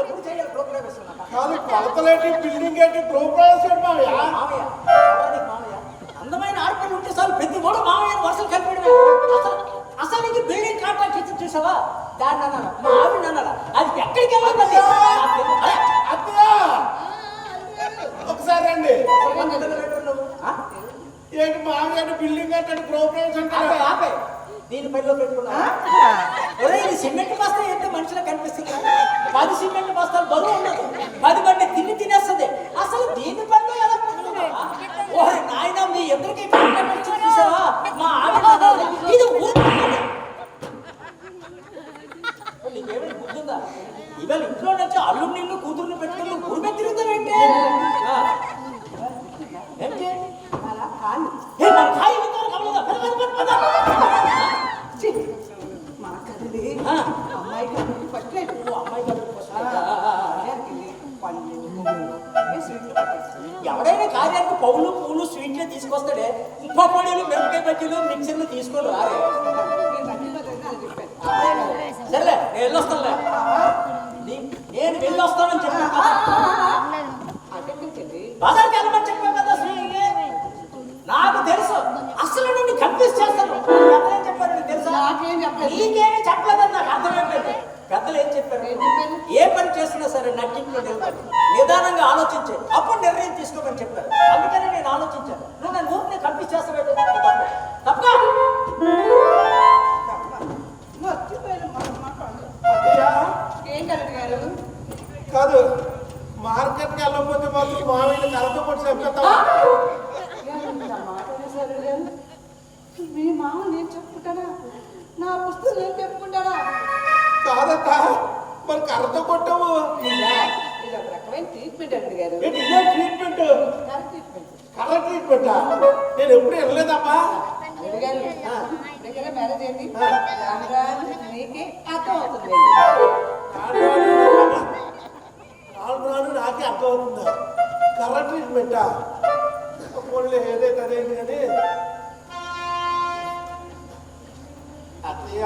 ఎప్పుడు చేయాలి గృహప్రవేశం? కాదు, కొలతలేంటి, బిల్డింగ్ ఏంటి, గృహప్రవేశం మావయ్య. మామయ్య అందమైన ఆడపిల్ల ఉంటే చాలు, ప్రతి వాడు మామయ్య వర్షం కలిపి చూసావా దాన్ని అన్నాను మా ఆవిడ అన్నారా అది ఎక్కడికి వెళ్ళాలి అత్తయ్య ఒకసారి రండి ఏంటి మామూలు బిల్డింగ్ అంటే గృహప్రవేశం ఆపే దీని పనిలో పెట్టుకున్నా ఇది సిమెంట్ బస్తా ఎంత మనుషులకు కనిపిస్తుంది 10 సిమెంట్ బస్తాలు బరువు ఉండదు 10 మంది తినేస్తుంది అసలు దీని పనిలో ఎలా పెట్టుకున్నావా ఓహే నాయన మీ ఎదురుకి చూసావా మా ఆవిడ ఇది నీకేమైనా గుర్తుందా ఇవాళ ఇంట్లో నుంచి అల్లు నిన్ను కూతుర్ని పెట్టుకుని ఊరు మీద తిరుగుతావేంటి ఏంటి అలా కాదు మా కదిలి అమ్మాయి కదిలి ఫస్ట్ రేట్ అమ్మాయి పళ్ళు ఎవడైనా కార్యానికి పౌలు పూలు స్వీట్లే తీసుకొస్తాడే పకోడీలు మిరపకాయ బజ్జీలు మిక్సర్లు తీసుకొని రారే సరేలే నేను వెళ్ళొస్తానులే నేను వెళ్ళొస్తానని చెప్పాను బజార్కి వెళ్ళమని చెప్పాను కదా నాకు తెలుసు అసలు నుండి కన్ఫ్యూజ్ చేస్తాను పెద్దలు ఏం చెప్పారు తెలుసా నాకేం చెప్పలేదు నీకేమీ చెప్పలేదని నాకు అర్థమైపోయింది పెద్దలు ఏం చెప్పారు ఏ పని చేసినా సరే నట్టింట్లో నిలబడి నిదానంగా ఆలోచించే అప్పుడు నిర్ణయం తీసుకోమని చెప్పారు అందుకని నేను ఆలోచించాను నువ్వు నన్ను ఊరికి కన్ఫ్యూజ్ చేస్తావు తప్ప ఏంటంటే గారు కాదు మార్కెట్కి వెళ్ళకపోతే మాత్రం మామూలు కలతో పట్టి చెప్తా మీ మామ నేను చెప్పుకుంటానా నా పుస్తకం నేను చెప్పుకుంటానా కాదత్త మరి కర్రతో కొట్టావు ఇది ఒక రకమైన ట్రీట్మెంట్ అండి గారు ఏంటి ఇదే ట్రీట్మెంట్ కర్ర ట్రీట్మెంట్ నేను ఎప్పుడు వెళ్ళలేదమ్మా గారు దగ్గర మ్యారేజ్ అయింది నీకే అర్థం అవుతుంది రాను నాకే అర్థం అవుతుందా కర్ర ట్రీట్మెంటా పోన్లే ఏదైతే అదేంటి కానీ అత్తయ్య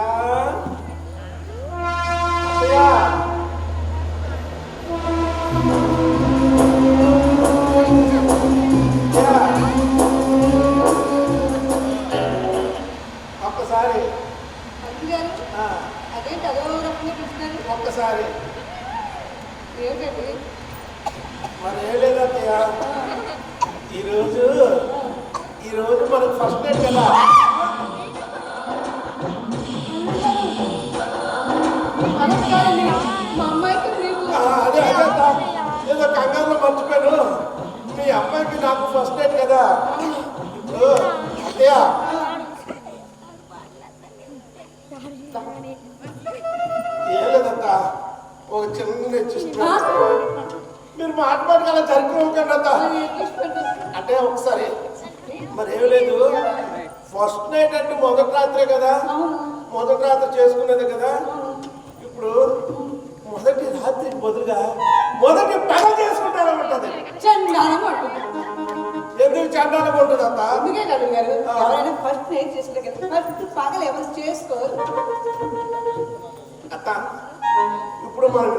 అత్తయ్య ఒక్కసారి గారు అదేంటి అదో రకంగా చూస్తున్నారు ఒక్కసారి ఏమిటండి మరి ఏం లేదు అత్తయ్య ఈరోజు మనకు ఫస్ట్ నైట్ కదా మా అమ్మాయికి మీకు అదే ఏదో కంగారులో మర్చిపోయాను మీ అమ్మాయికి నాకు ఫస్ట్ నైట్ కదా ఇప్పుడు అత్తయ్య ఏం లేదత్త ఒక చిన్న ఇచ్చిష్టం మీరు మాట్లాడక అలా జరిగిపోకండి అత్త అంటే ఒకసారి మరి ఏం లేదు ఫస్ట్ నైట్ అంటే మొదటి రాత్రే కదా మొదటి రాత్రి చేసుకునేది కదా ఇప్పుడు మొదటి రాత్రి బదులుగా మొదటి పగలు చేసుకుంటారనుంటది ఎందుకు చండాలంగా ఉంటుంది అత్త అందుకే కదా గారు ఎవరైనా ఫస్ట్ నైట్ చేసుకుంటే కదా ఫస్ట్ పగలు ఎవరు చేసుకోరు అత్త ఇప్పుడు మనం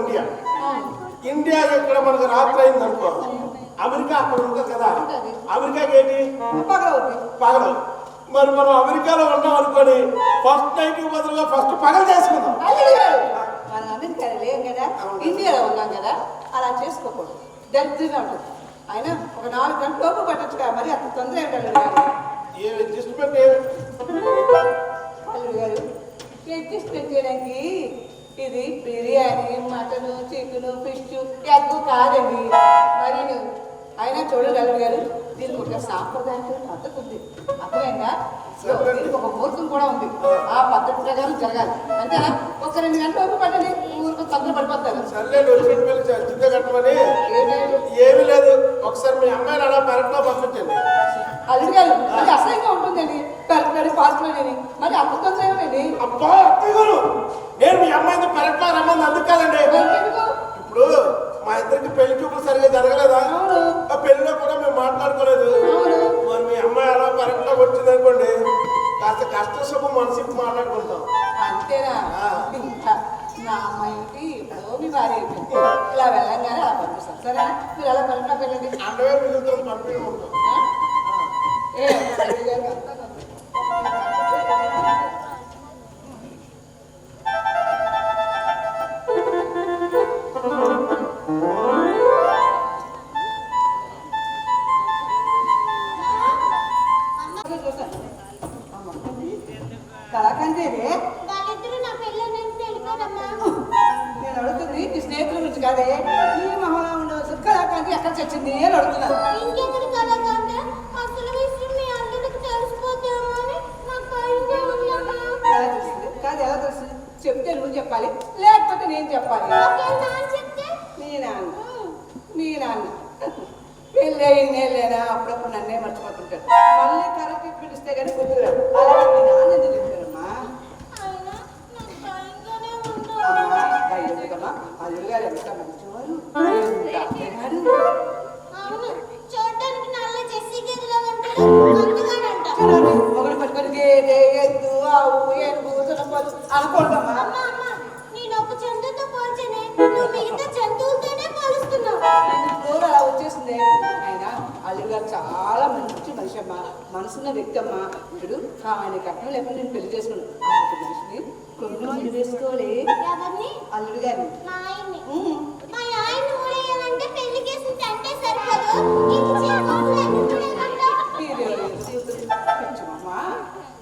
ఇండియా ఇక్కడ మనకు రాత్రి అయింది అనుకో అమెరికా అక్కడ ఉంటుంది కదా అమెరికాకి ఏంటి పగలు మరి మనం అమెరికాలో ఉన్నాం అనుకోని ఫస్ట్ నైట్ బదులుగా ఫస్ట్ పగలు చేసుకుందాం మనం అమెరికాలో లేం కదా ఇండియాలో ఉన్నాం కదా అలా చేసుకోకూడదు దరిద్రంగా ఉంటుంది అయినా ఒక 4 గంటల లోపు పట్టచ్చు కదా మరి అంత తొందర ఏంటండి అడ్జస్ట్మెంట్ అల్లుడు గారు అడ్జస్ట్మెంట్ చేయడానికి ఇది biryani mutton chicken fish egg కాదండి మరి అయినా చూడండి అల్లుడు గారు దీనికి ఒక సాంప్రదాయం పద్ధతి ఉంది అర్థమైందా దీనికి ఒక ముహూర్తం కూడా ఉంది ఆ పద్ధతి ప్రకారం జరగాలి అంతేనా ఒక 2 గంటల వరకు పట్టండి ఊరికి తొందర పడిపోతారు సర్లే వచ్చిన పిల్లలు చింత కట్టమని ఏమీ లేదు ఒకసారి మీ అమ్మాయిని అలా పెరట్లో పంపించండి అల్లుడు గారు అది అసహ్యంగా ఉంటుందండి పెరట్లోని పార్కులోని మరి అంత తొందర ఏమండి అబ్బా అత్తయ్యగారు నేను మీ అమ్మాయిని పెరట్లో రమ్మని అందుకు కాదండి ఇప్పుడు మా ఇద్దరికి పెళ్లి చూపులు సరిగా జరగలేదా ఆ పెళ్లిలో కూడా మేము మాట్లాడుకోలేదు మరి మీ అమ్మాయి అలా పెరట్లో వచ్చింది అనుకోండి కాస్త కష్ట సుఖం మనసుకి మాట్లాడుకుంటాం అంతేనా నా అమ్మాయికి ఇప్పుడు మీ భార్య అయిపోయింది ఇలా వెళ్ళంగానే అలా పంపిస్తాను సరే మీరు అలా పెరట్లోకి వెళ్ళండి అండవే మిగులుతుంది పంపిణీ ఉంటాం కళాకాంతేనే వాళ్ళిద్దరూ నా పెళ్ళని తెలిపారమ్మా. నేను అడుగుతుంది నీ స్నేహితుల గురించి కాదే ఈ మహోలా ఉండవలసిన కళాకాంతి ఎక్కడ చచ్చింది అని అడుగుతున్నా. ఇంకెక్కడి కళాకాంత అసలు విషయం మీ అందరికి తెలిసిపోతేమో అని నాకు భయంగా ఉందమ్మా. ఎలా తెలుస్తుంది కాదు ఎలా తెలుస్తుంది చెప్తే నువ్వు చెప్పాలి లేకపోతే నేను చెప్పాలి. ఒకే నాన్న చెప్తే మీ నాన్న పెళ్ళి ఇన్నేళ్ళైనా అప్పుడప్పుడు నన్నే మర్చిపోతుంటాడు. మళ్ళీ కరెక్ట్ పిలిస్తే కానీ గుర్తురాడు. అలాగే మీ నాన్న ఎందుకు చెప్పారమ్మా? అయినా నాకు భయంగానే ఉందా. అమ్మా ఎందుకమ్మా అల్లుడు గారు ఎంత మంచివారు ఎంత అందగాడు. అవును, చూడటానికి నల్ల జెస్సీ గదిలో ఉంటాడు, అందుగానంట. చూడండి ఒకటి పట్టుకొని గేదె ఎద్దు ఆవు ఏనుగు తులపలు అనుకోండమ్మా. అమ్మా అమ్మ, నేను ఒక జంతువుతో పోల్చనే, నువ్వు మిగతా జంతువులతోనే పోలుస్తున్నావు. నోరు అలా వచ్చేసింది. ఆయన అల్లుడు గారు చాలా మంచి మనిషి అమ్మా, మనసున్న వ్యక్తి అమ్మా. ఇప్పుడు ఆయన కట్నం లేకుండా నేను పెళ్లి చేసుకున్నాను. అలాంటి మనిషిని కొన్ని మంది వేసుకోవాలి. ఎవరిని? అల్లుడు గారిని. మా ఆయన్ని. మా ఆయన్ని ఊరేయాలంటే పెళ్లి కేసులు అంటే సరిపోదు, ఇంక చిన్నప్పుడు ఎందుకు ఊరేయమంటావు? పిచ్చమ్మా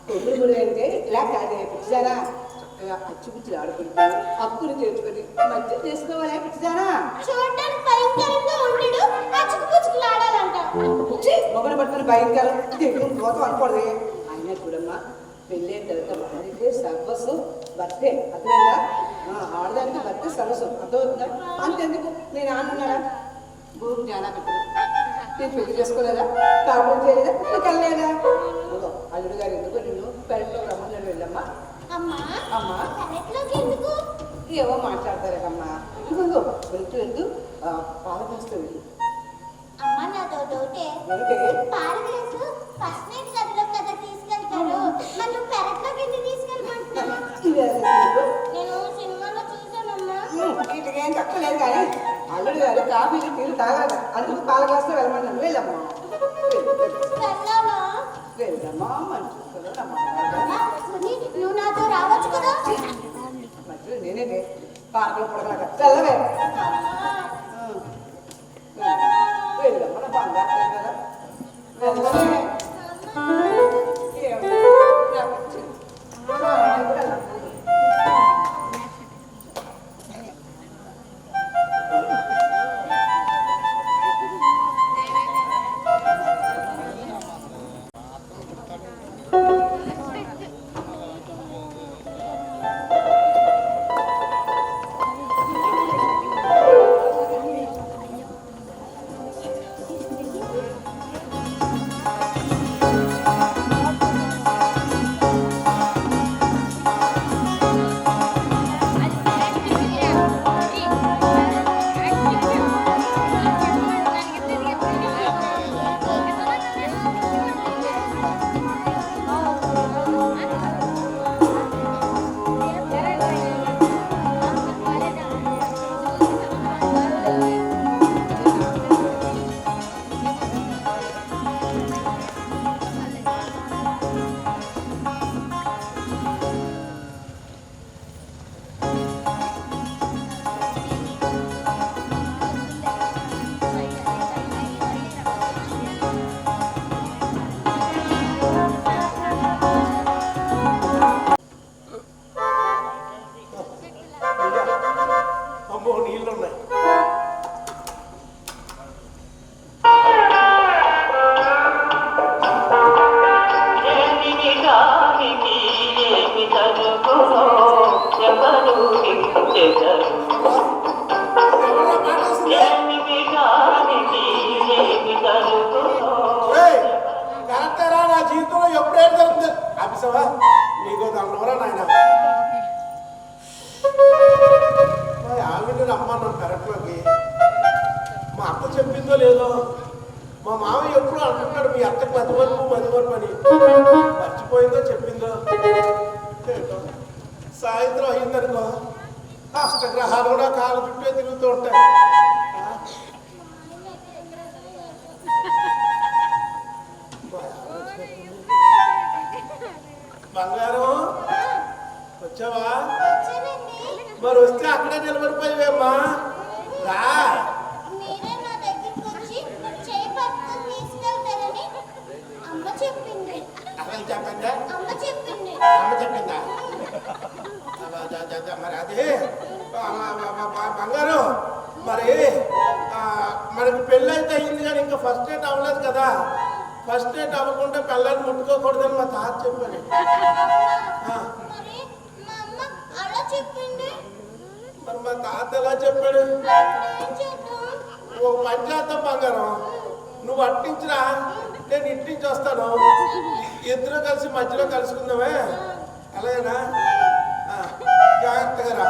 పెళ్లి గుడి అంటే ఇలా కాదే పిచ్చిదానా. చక్కగా అచ్చుపుచ్చులు ఆడుకుంటూ అప్పులు చేర్చుకొని మధ్య చేసుకోవాలి పిచ్చిదానా. చూడటానికి భయంకరంగా ఉండడు, అచ్చుకు పుచ్చుకులు ఆడాలంటావు. మొగలు పట్టుకుని భయంకరం దేవుడు పోతాం అనుకోండి. అయినా చూడమ్మా పెళ్ళి అయిన తర్వాత భార్యకే సర్వస్వం భర్తే అర్థమైందా. ఆడదానికి భర్తే సర్వస్వం అర్థమవుతుందా. అంతెందుకు నేను ఆడున్నాడా భూమి జ్ఞానా పెట్టదు. నేను పెళ్లి చేసుకోలేదా కాపురం చేయలేదా నీకు కలలేదా. అల్లుడు గారు ఎందుకు నిన్ను పెరట్లో రమ్మని వెళ్ళమ్మా. అమ్మా అమ్మా పెరట్లోకి ఎందుకు? ఏమో మాట్లాడతారేకమ్మా. ఇదిగో వెళ్తూ వెళ్తూ పాలకాస్తూ వెళ్ళు. అమ్మా నాతో డౌటే. ఏమిటి పాల గ్లాసు ఫస్ట్ నైట్ గదిలో కదా తీసుకెళ్తారు, మరి నువ్వు పెరట్లోకి ఎందుకు తీసుకెళ్ళమంటున్నావా? నేను సినిమాలో చూసానమ్మా. వీటికేం తక్కువ లేదు కానీ అల్లుడు గారు కాఫీలు నీళ్ళు తాగాలి అందుకు పాల గ్లాస్తో వెళ్ళమన్నాను. వెళ్ళమ్మా వెళ్ళాలా? వెళ్దమ్మా మంచి అమ్మా, సునీ, నువ్వు నాతో రావచ్చు కదా. మధ్యలో నేనే పార్కులో పడగలక వెళ్ళవే. వెళ్ళమ్మా నా బంగారు కదా వెళ్ళవే. అమ్మో నీళ్ళు ఉన్నాయి. కరెక్టరా నా జీవితంలో ఎప్పుడేం జరుగుతుంది అభిసవా నీకు దానివరా నాయన ఆవిడ రమ్మన్నాను కరెక్ట్లోకి. మా అత్త చెప్పిందో లేదో మా మామయ్య ఎప్పుడు అంటున్నాడు మీ అత్తకు మతిమరుపు అని. మర్చిపోయిందో చెప్పిందో ఏంటో. సాయంత్రం అయిందనుకో అష్టగ్రహాలు కూడా కాలు చుట్టే తిరుగుతూ ఉంటాయి. బంగారం వచ్చావా? మరి వస్తే అక్కడే నిలబడిపోయావేమ్మా. రా. మీరే నా దగ్గరికి వచ్చి చేయి పట్టుకొని తీసుకెళ్తారని అమ్మ చెప్పింది. అసలు చెప్పండి అమ్మ చెప్పింది. అమ్మ చెప్పిందా మరి అదే బంగారు మరి మనకి పెళ్ళి అయితే అయింది కానీ ఇంకా ఫస్ట్ డేట్ అవ్వలేదు కదా. ఫస్ట్ డేట్ అవ్వకుండా పిల్లల్ని ముట్టుకోకూడదని మా తాత చెప్పాడు. మరి మా అమ్మ అలా చెప్పింది. మరి మా తాత ఎలా చెప్పాడు? ఏం చేద్దాం? ఓ పని చేద్దాం బంగారం, నువ్వు అట్టించిరా, నేను ఇట్టించి వస్తాను, ఇద్దరు కలిసి మధ్యలో కలుసుకుందామే. అలాగేనా? జాగ్రత్తగా రా.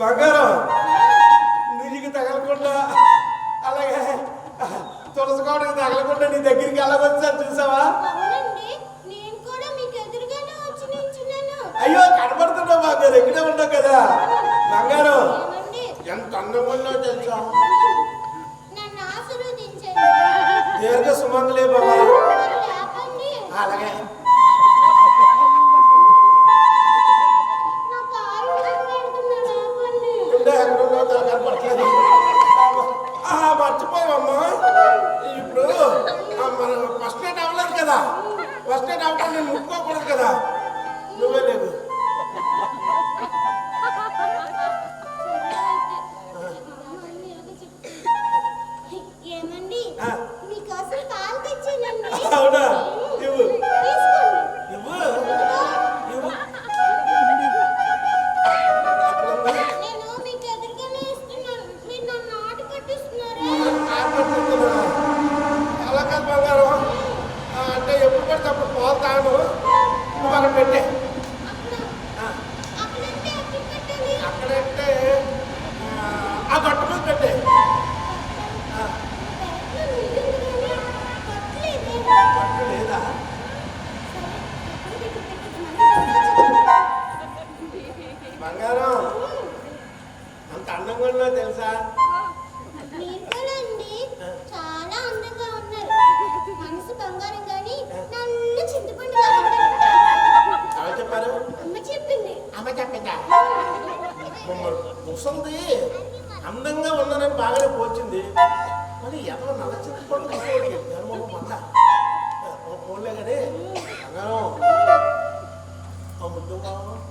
బంగారం నీకు తగలకుండా అలాగే తులసికోవడానికి తగలకుండా నీ దగ్గరికి వెళ్ళవచ్చాను చూసావా? అవునండి, నేను కూడా మీకు ఎదురుగానే వచ్చి నిల్చున్నాను. అయ్యో కనబడుతున్నావు బంగారు, ఎక్కడే ఉన్నావు కదా. బంగారం ఏమండి? ఎంత అందంగా ఉన్నావు తెలుసా? నన్ను ఆశీర్వదించండి. దీర్ఘ సుమంగళే బాబా. మరి లేపండి. అలాగే నా కాళ్ళు కనబడుతున్నాడు, లేపండి. కనపడలేదు. మర్చిపోయావమ్మా, ఇప్పుడు మనం ఫస్ట్ నైట్ అవ్వలేదు కదా. ఫస్ట్ నైట్ అవ్వకుండా నేను ముట్టుకోకూడదు కదా. నువ్వే లేదు. ఏమండి, మీకోసం కాలు తెచ్చానండి. అవునా? ఇవ్వు తీసుకోండి. ఇవ్వు ఇవ్వు. నేను మీకు ఎదురుగానే ఇస్తున్నాను, మీరు నన్ను ఆట పట్టిస్తున్నారా? అలా కాదు బంగారం, అంటే ఎప్పుడు పడితే అప్పుడు పాలు తాను. నువ్వు అక్కడ పెట్టే. అక్కడంటే ఎక్కడ పెట్టాలి? అక్కడంటే ఆ గట్టు మీద పెట్టే. గట్టు లేదా? బంగారం అంత అందంగా ఉన్నా తెలుసా? మీరు కూడా అండి చాలా అందంగా ఉన్నారు. మనసు బంగారం గాని నల్ల చింతపండు ఎవరు చెప్పారు? అమ్మ చెప్పింది. అమ్మ చెప్పిందా? ముసలిది అందంగా ఉన్నానని బాగానే పోల్చింది. మరి ఎవరు నల్ల చింతపండు మొన్న పోలే కానీ బంగారం ముద్దు కావాలి.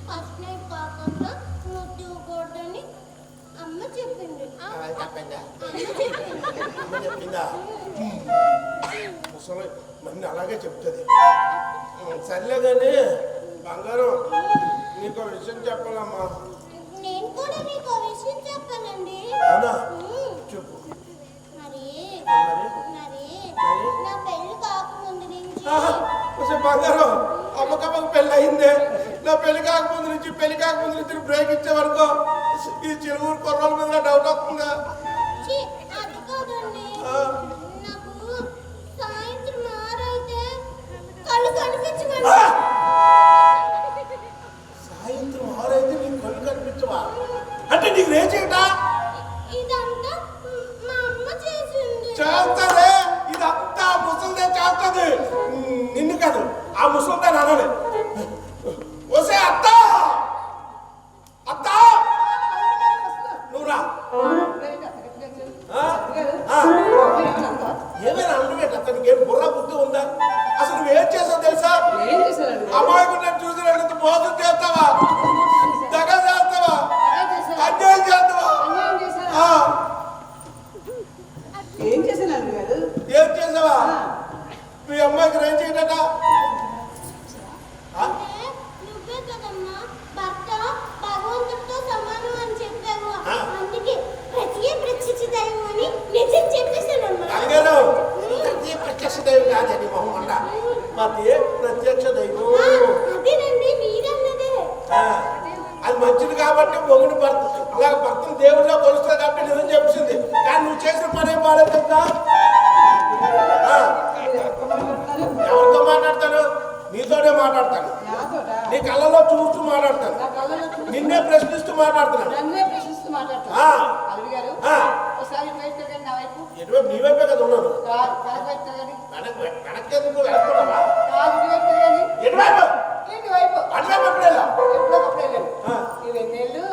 ఫస్ట్ నైట్ కాకుండా ముద్దు కూడని అమ్మ చెప్పింది. చెప్పిందా? అమ్మ చెప్పింది. అమ్మ చెప్పిందా? ముసలి మన్ని అలాగే చెప్తుంది. సర్లే కానీ బంగారం నీకు విషయం చెప్పాలమ్మా. నేను కూడా మీకు విషయం చెప్పానండి. అవునా? చెప్పు. మరి మరి? మరి నా పెళ్లి కాకముందు నుంచి బంగారం అమ్మకమ్మకు పెళ్ళి అయిందే. నా పెళ్లి కాకముందు నుంచి బ్రేక్ ఇచ్చే వరకు ఈ చిరువురు కుర్రాల మీద డౌట్ వస్తుందా? ఛీ, అది కాదండి. నాకు సాయంత్రం 6 అయితే కళ్ళు కనిపించమండి. సాయంత్రం 6 అయితే నీకు కళ్ళు కనిపించవా? అంటే నీకు రేచేయటా? ఇదంతా మా అమ్మ చేసింది. చేస్తుంది. ఇదంతా ముసలిదే చేస్తుంది. నిన్ను కాదు, ఆ ముసలిదే అనాలి. వసే అత్త అత్త నువ్వు రా. ఏమైనా అనుకుంటే అతనికి ఏం బుర్ర బుద్ధి ఉందా? అసలు నువ్వేం చేసావు తెలుసా? ఏం చేశారండి? అమాయకుడిని చూసినంత మోసం చేస్తావా? దగ చేస్తావా? అన్యాయం చేస్తావా? ఏం చేశానండి గారు? ఏం చేసావా? మీ అమ్మాయికి రేం చేయట? నువ్వే కదమ్మా భర్త భగవంతుడితో సమానం అని చెప్పావు. ఆ. అందుకే ప్రత్యక్ష దైవం అని నిజం చెప్పేశానమ్మా. బంగారు ప్రతి ప్రత్యక్ష దైవం కాదని మొహం అన్న ప్రతి ప్రత్యక్ష దైవం. అదేనండి మీరన్నదే. అది మంచిది కాబట్టి మొగుడు భర్త అలాగ భర్తను దేవుడిలో కొలుస్తుంది కాబట్టి నిజం చెప్పింది. కానీ నువ్వు చేసిన పని ఏం బాగాలేదు కదా. ఎవరితో మాట్లాడతాను? నీతోనే మాట్లాడతాను. నాతోట నీ కళ్ళలో చూస్తూ మాట్లాడతాను. నా కళ్ళలో చూసి నిన్నే ప్రశ్నిస్తూ మాట్లాడుతున్నాను. నన్నే ప్రశ్నిస్తూ మాట్లాడతాను. ఆ. అల్లుడు గారు ఆ. ఒకసారి ఇటువైపు తిరగండి, నా వైపు. ఎటువైపు నీ వైపే కదా ఉన్నాను. కాదు, వెనక వైపు తిరగండి. వెనక్కేందుకు వెనక్కున్నావా? కాదు, ఇటువైపు తిరగండి. ఎటువైపు? ఇటువైపు. అటువైపు ఎప్పుడేలా? ఎప్పుడొకప్పుడు వెళ్ళాను. ఆ. ఈ వెన్నెళ్ళు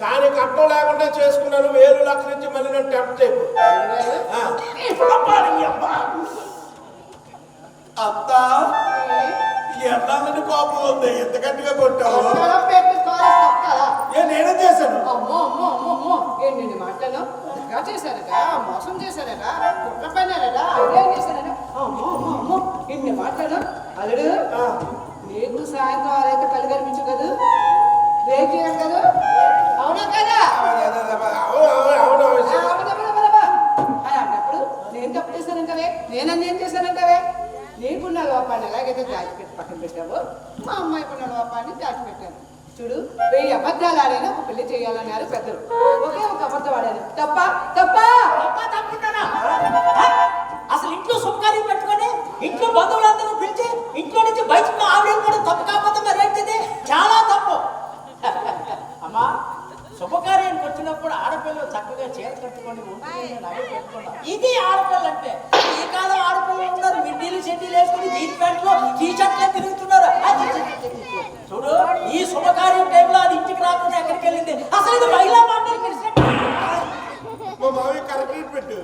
కానీ కట్టం లేకుండా చేసుకున్నాను. 1000 లక్షలు ఇచ్చి మళ్ళీ నన్ను టెంప్ట్ చేయకు. ఆ. అబ్బా, నీ అబ్బా. అత్త ఎన్నాళ్ళని కోపం ఉంది, ఎంత గట్టిగా కొట్టావు? నేనేం చేశాను? అమ్మో అమ్మో అమ్మో అమ్మో ఏంటి మాటలు దగా చేశారట, మోసం చేశారట, కుట్ర పన్నారట, అన్యాయం చేశారట. అమ్మో అమ్మో అమ్మో ఇన్ని మాటలు. అల్లుడు ఆ. నీకు సాయంత్రం ఆరైతే కళ్ళు కనిపించు కదా, బ్రేక్ చేయరు కదా, అవునా కదా? అని అన్నప్పుడు నేను తప్పు చేశానంటావే, నేను అన్యాయం చేశానంటావే. నీకున్న లోపాన్ని ఎలాగైతే దాచిపెట్టి పక్కన పెట్టావో, మా అమ్మాయికున్న లోపాన్ని దాచిపెట్టాను. చూడు, 1000 అబద్ధాలు ఆడైనా ఒక పెళ్లి చేయాలన్నారు పెద్దలు. ఒకే ఒక అబద్ధం ఆడాను. తప్ప తప్ప తప్పుంటానా? అసలు ఇంట్లో శుభకార్యం పెట్టుకొని ఇంట్లో బంధువులందరూ పిలిచి ఇంట్లో నుంచి బయటకు ఆవిడ కూడా తప్పు కాకపోతే మరి ఏంటిది? చాలా తప్పు. అమ్మా, శుభకార్యానికి వచ్చినప్పుడు ఆడపిల్లలు చక్కగా చీర కట్టుకొని ఇది ఆడపిల్లలు అంటే. ఈ కాలం ఆడపిల్లలు ఉన్నారు మిడ్డీలు చెడ్డీలు వేసుకుని జీన్ ప్యాంట్లు టీ షర్ట్లే తిరుగుతున్నారు. చూడు, ఈ శుభకార్యం టైంలో అది ఇంటికి రాకుండా ఎక్కడికి వెళ్ళింది? అసలు ఇది మహిళా మండలి పిలిచినట్టు. మా మామయ్య కరెక్ట్ పెట్టు.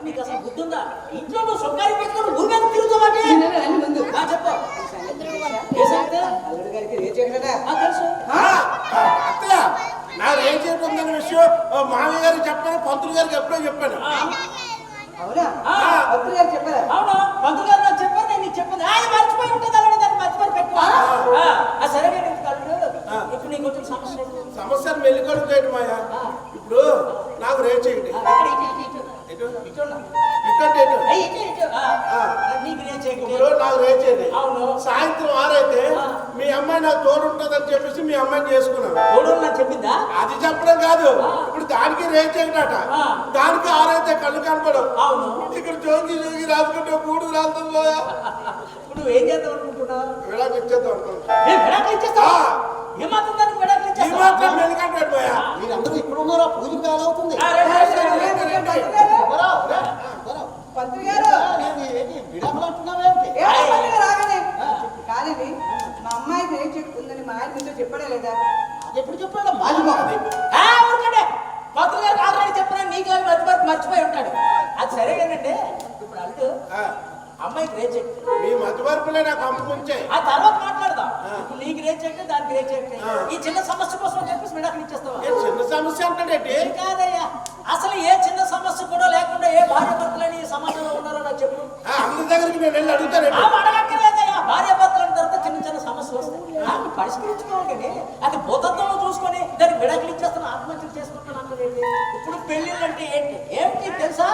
నీకు అసలు గుర్తుందా? ఇంట్లో నువ్వు శుభకార్యం పెట్టుకుని ఊరి మీద తిరుగుతావాటి? ముందు చెప్పు. ఏ సంగతి? అల్లుడు గారికి రేచేయగలడా? తెలుసు. అత్తయ్య, నాకు ఏం చేయడం విషయం మామయ్య గారికి చెప్పాను, పంతులు గారికి ఎప్పుడో చెప్పాను. అవునా? పంతులు గారు చెప్పారా? అవునా? పంతులు గారు నాకు చెప్పారు, నేను నీకు చెప్పాను. ఆయన మర్చిపోయి ఉంటుంది అలా, దాన్ని మర్చిపోయి పెట్టు. సరే ఇప్పుడు నీకు వచ్చిన సమస్య ఏంటి? సమస్యను మెల్లికడుగు చేయడం మాయా. ఇప్పుడు నాకు రేట్ చేయండి. ఇప్పుడు నాకు రేట్ చేయండి. సాయంత్రం 6 అయితే మీ అమ్మాయి నాకు తోడు ఉంటుందని చెప్పేసి మీ అమ్మాయిని చేసుకున్నాను. తోడు నాకు చెప్పిందా? అది చెప్పడం కాదు, ఇప్పుడు దానికి రేట్ చేయండిట. దానికి 6 అయితే కళ్ళు కనపడవు. అవును. ఇక్కడ జోగి జోగి రాసుకుంటే 3 రాస్తుందో. ఇప్పుడు నువ్వు ఏం చేద్దాం అనుకుంటున్నావు? విడాకు ఇచ్చేద్దాం అనుకుంటున్నా. విడాకులు ఇచ్చేస్తావా? ఏమాత్రం దానికి విడాకులు ఈ ఇచ్చేస్తావా? మాత్రం మెలికంటాడు పోయా. మీరందరూ ఇక్కడ ఉన్నారా? పూజకి వేళ అవుతుంది. పంతులు గారు విడాకులు అంటున్నావేంటి? రాగానే కానీ మా అమ్మాయికి ఏం చెప్తుందని మా ఆయన మీతో చెప్పడే లేదా? ఎప్పుడు చెప్పాడు? మాజిపోతుంది. ఊరుకంటే పంతులు గారికి ఆల్రెడీ చెప్పినా నీకు మర్చిపోయి ఉంటాడు. అది సరేగానంటే ఇప్పుడు అల్లుడు అమ్మాయికి రేట్ చెక్. మీ మధ్య వరకులే నాకు అమ్ముకుంచాయి. ఆ తర్వాత మాట్లాడదాం. ఇప్పుడు నీకు రేట్ చెక్, దానికి రేట్ చెక్. ఈ చిన్న సమస్య కోసం చెప్పేసి విడాకులు ఇచ్చేస్తావా? చిన్న సమస్య అంటాడేంటి? కాదయ్యా, అసలు ఏ చిన్న సమస్య కూడా లేకుండా ఏ భార్య భర్తలని ఈ సమాజంలో ఉన్నారో నాకు చెప్పు. అందరి దగ్గరికి నేను వెళ్ళి అడుగుతానండి. అడగక్కర్లేదయ్యా. భార్య భర్తల తర్వాత చిన్న చిన్న సమస్యలు వస్తాయి, దాన్ని పరిష్కరించుకోవాలి. కానీ అది భూతత్వంలో చూసుకొని దానికి విడాకులు ఇచ్చేస్తాను, ఆత్మహత్యలు చేసుకుంటాను అంటే ఇప్పుడు పెళ్లిళ్ళు అంటే ఏంటి ఏమిటి తెలుసా?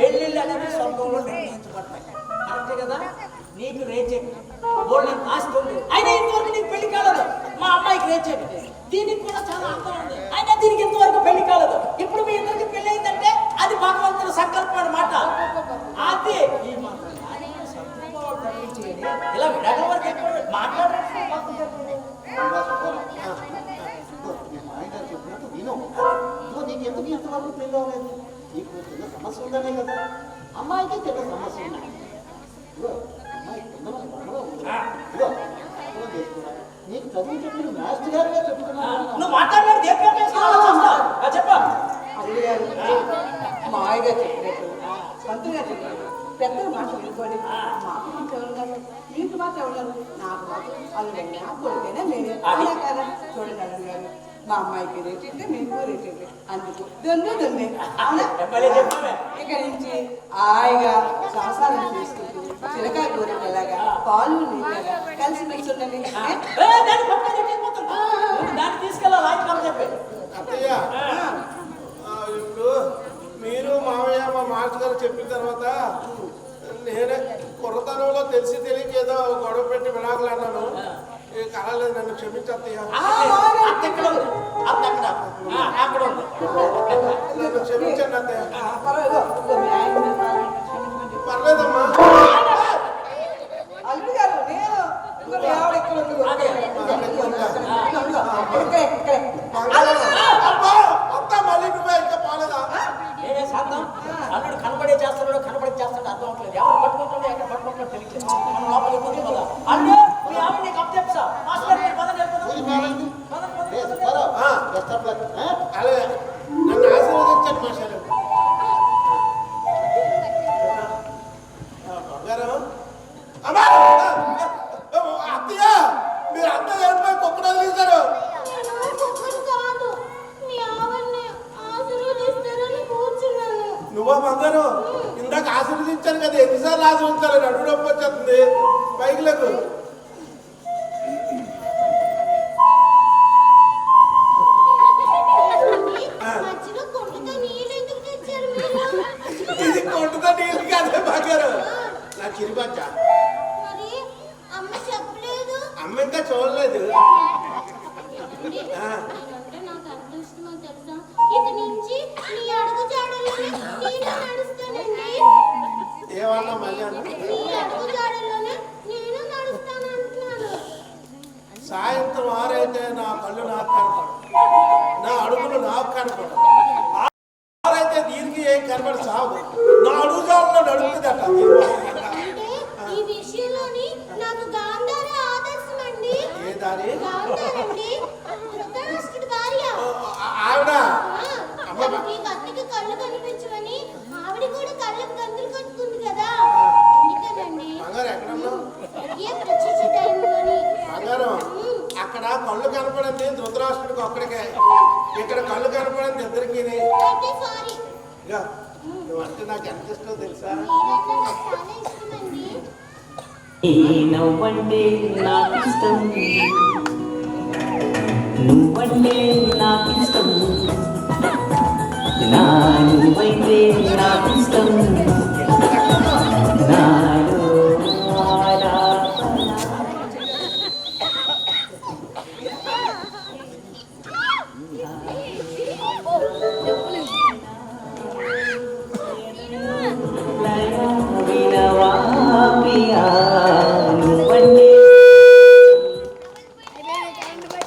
పెళ్లిళ్ళు అనేది సొంతంలో నిర్ణయించబడతాయి. అంతే కదా? నీకు రేచెక్ బోల్డ్ ఆస్తుంది, అయినా ఇంతవరకు నీకు పెళ్లి కాలేదు. మా అమ్మాయికి రేచెక్, దీనికి కూడా చాలా అర్థం ఉంది, అయినా దీనికి ఇంతవరకు పెళ్లి కాలేదు. ఇప్పుడు మీ ఇద్దరికి పెళ్లి అయిందంటే అది భగవంతుని సంకల్పం అన్నమాట. అది ఈ మాత్రం ఇలా విడాకుల వరకు మాట్లాడారు. మీ మాయగారు చెప్పినట్టు విను. నీకు ఎందుకు ఇంతవరకు పెళ్ళి అవ్వలేదు? నీకు చిన్న సమస్య ఉందనే కదా. అమ్మాయికి చిన్న సమస్య ఉన్నాయి. నీకు చదువు చెప్పిన మాస్టర్ గారుగా చెప్తున్నాను. నువ్వు మాట్లాడలేదు చెప్పా. అల్లుడు గారు మా ఆయగా చెప్పినట్టు, పంతులు గారు చెప్పినట్టు పెద్దలు మాట వినుకోండి. మాకు ఎవరున్నారు? మీకు మాత్రం ఎవరున్నారు? నాకు మాత్రం అల్లుడైనా కొడుకైనా నేనే. అలా కదా? చూడండి అల్లుడు గారు, మా అమ్మాయికి రేటంటే మీకు రేటంటే అందుకు దొన్నే అవునా? ఇక్కడి నుంచి హాయిగా సంసారం చేసుకుంటూ చిరకాయ కూరలాగా పాలు నీళ్ళగా కలిసి మెలిసి ఉండండి. దాన్ని తీసుకెళ్ళాలి చెప్పి. అత్తయ్య, ఇప్పుడు మీరు మామయ్య మా మాస్టర్ గారు చెప్పిన తర్వాత నేనే కుర్రతనంలో తెలిసి తెలియక ఏదో గొడవ పెట్టి విడాకులు అన్నాను. కలలేదు, నన్ను క్షమించత్తయ్య. నన్ను క్షమించండి అత్తయ్య. పర్వాలేదు, పర్లేదమ్మా. అల్లుడు గారు అదే. అబ్బా అంతా మళ్ళీ నువ్వే ఇంకా పోలేదా నేనే శాంతం అల్లుడు కనబడే చేస్తున్నాడు కనబడే చేస్తాడు అర్థం అవట్లేదు ఎవరు పట్టుకుంటాడో ఎక్కడ పట్టుకుంటాడో తెలియదు మనం లోపలికి పోతే కదా అల్లు మీ ఆవిడ నీకు అప్ చెప్తా మాస్టర్ మీరు పదండి వెళ్ళిపోదాం. బెస్ట్ ఆఫ్ లక్ అలాగే నన్ను ఆశీర్వదించండి మాస్టర్ బంగారం అమ్మా అత్తయ్య మీరు అంతా వెళ్ళిపోయి కుక్కడాలు తీశారు కాదు మీ ఆవిడ్ని ఆశీర్వదిస్తారని కూర్చున్నాను. నువ్వా బంగారం ఇందాక ఆశీర్వదించాను కదా ఎన్నిసార్లు ఆశీర్వదించాలి నడువు నొప్పి వచ్చేస్తుంది పైకి లేదు మధ్యలో కొండతో నీళ్ళు ఎందుకు తెచ్చారు మీరు? ఇది కొండతో నీళ్ళు కాదే బంగారం నా చిరిపచ్చ మరి అమ్మ చెప్పలేదు. అమ్మ ఇంకా చూడలేదు అంటే నాకు ఎంత ఇష్టమో తెలుసా? ఇక నుంచి నీ అడుగు జాడల్లోనే నేను నడుస్తానండి. ఏమన్నా మళ్ళీ అన్న నీ అడుగు జాడల్లోనే నేను నడుస్తాను అంటున్నాను. సాయంత్రం 6 అయితే నా కళ్ళు నాకు కనపడు నా అడుగులు నాకు కనపడు 6 అయితే దీనికి ఏం కనపడి సాగు నా అడుగు జాడలో నడుస్తుందట అంటే ఈ విషయంలోని నాకు గాంధారి ఆదర్శం అండి. ఏ దారి గాంధారండి ధృతరాష్ట్రుడి భార్య. ఆవిడ తనకి భర్తకి కళ్ళు కనిపించవని ఆవిడ కూడా కళ్ళకు గంతులు కట్టుకుంది కదా అందుకేనండి బంగారం ఎక్కడన్నావు ఏ ప్రత్యక్ష టైంలోని బంగారం అక్కడ కళ్ళు కనపడింది ధృతరాష్ట్రుడికి ఒక్కడికే ఇక్కడ కళ్ళు కనపడింది ఇద్దరికి అయితే సారీ. నువ్వంటే నాకు ఎంత ఇష్టం తెలుసా మీరంటే నాకు చాలా ఇష్టమండి. ఈ నవ్వంటే నాకిష్టం నువ్వంటే నాకిష్టం నా నువ్వైతే నాకిష్టం నా